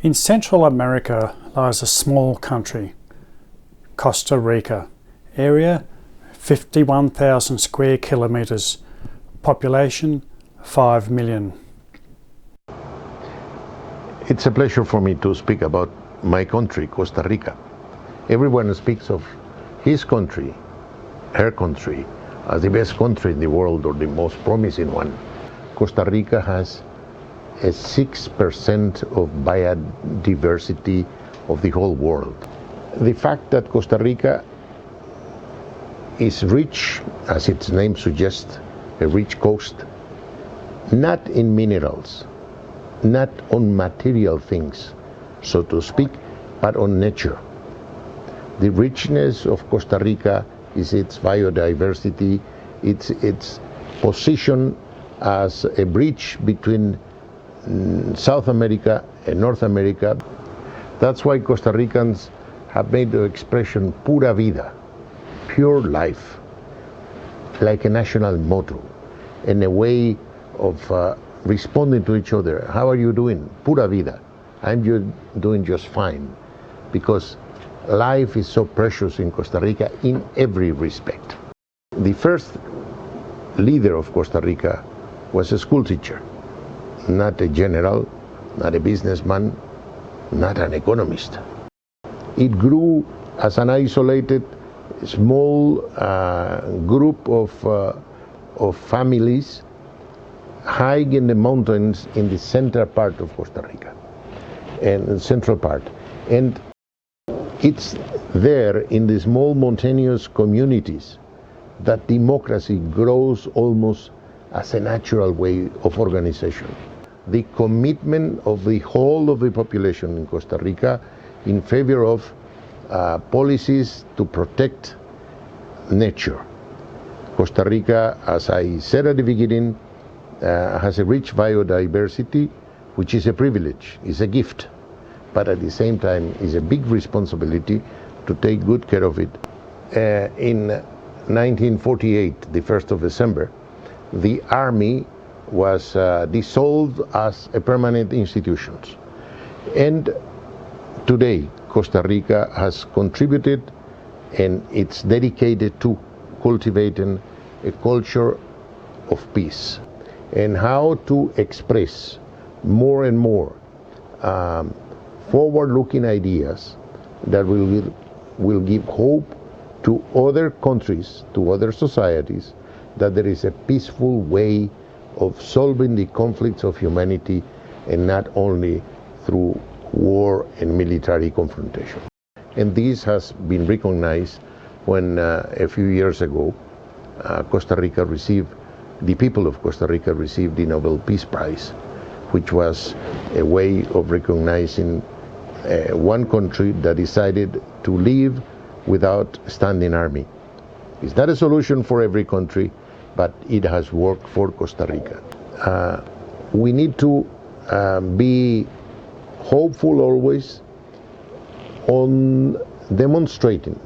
In Central America lies a small country, Costa Rica. Area 51,000 square kilometres. Population 5 million. It's a pleasure for me to speak about my country, Costa Rica. Everyone speaks of his country, her country, as the best country in the world or the most promising one. Costa Rica has a 6% of biodiversity of the whole world. The fact that Costa Rica is rich, as its name suggests, a rich coast, not in minerals, not on material things, so to speak, but on nature. The richness of Costa Rica is its biodiversity, its position as a bridge between South America and North America. That's why Costa Ricans have made the expression Pura Vida, pure life, like a national motto, and a way of responding to each other. How are you doing? Pura Vida. I'm doing just fine, because life is so precious in Costa Rica in every respect. The first leader of Costa Rica was a school teacher, not a general, not a businessman, not an economist. It grew as an isolated, small group of families high in the mountains in the central part of Costa Rica, and the central part. And it's there in the small mountainous communities that democracy grows almost as a natural way of organization. The commitment of the whole of the population in Costa Rica in favor of policies to protect nature. Costa Rica, as I said at the beginning, has a rich biodiversity, which is a privilege, is a gift, but at the same time is a big responsibility to take good care of it. In 1948, the 1st of December, the army was dissolved as a permanent institution. And today, Costa Rica has contributed, and it's dedicated to cultivating a culture of peace, and how to express more and more forward-looking ideas that will give hope to other countries, to other societies, that there is a peaceful way of solving the conflicts of humanity, and not only through war and military confrontation. And this has been recognized when a few years ago the people of Costa Rica received the Nobel Peace Prize, which was a way of recognizing one country that decided to live without standing army. It's not a solution for every country, but it has worked for Costa Rica. We need to be hopeful always on demonstrating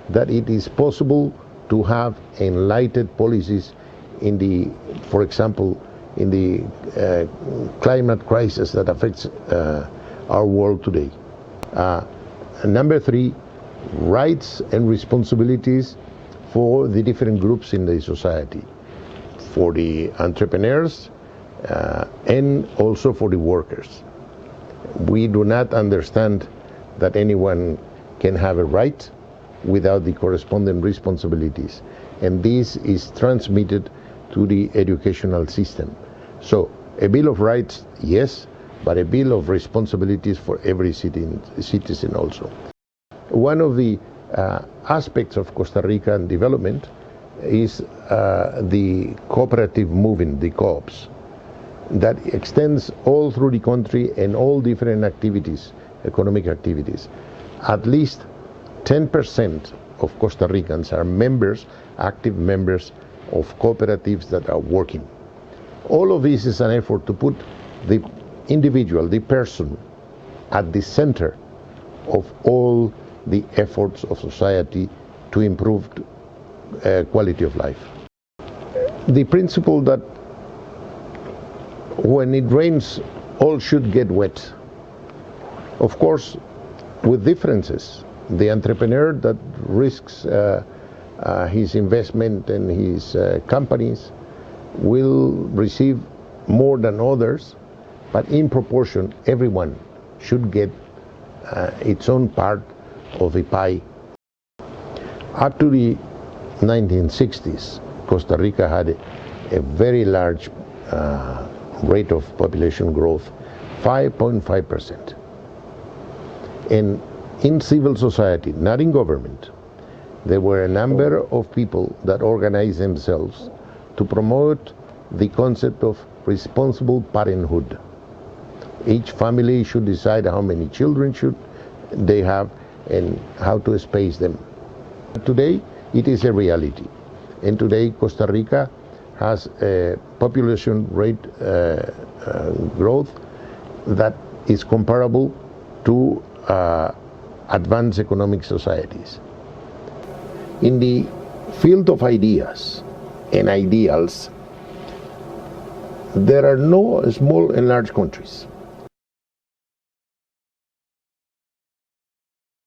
that it is possible to have enlightened policies in the, for example, in the climate crisis that affects our world today. Number 3, rights and responsibilities for the different groups in the society, for the entrepreneurs and also for the workers. We do not understand that anyone can have a right without the corresponding responsibilities, and this is transmitted to the educational system. So a Bill of Rights, yes, but a Bill of Responsibilities for every citizen also. One of the aspects of Costa Rican development is the cooperative movement, the co-ops, that extends all through the country and all different activities, economic activities. At least 10% of Costa Ricans are members, active members of cooperatives that are working. All of this is an effort to put the individual, the person, at the center of all the efforts of society to improve quality of life. The principle that when it rains, all should get wet. Of course, with differences. The entrepreneur that risks his investment and his companies will receive more than others, but in proportion, everyone should get its own part of the pie. Up to the 1960s, Costa Rica had a very large rate of population growth, 5.5%. And in civil society, not in government, there were a number of people that organized themselves to promote the concept of responsible parenthood. Each family should decide how many children should they have and how to space them. Today, it is a reality. And today, Costa Rica has a population rate growth that is comparable to advanced economic societies. In the field of ideas and ideals, there are no small and large countries.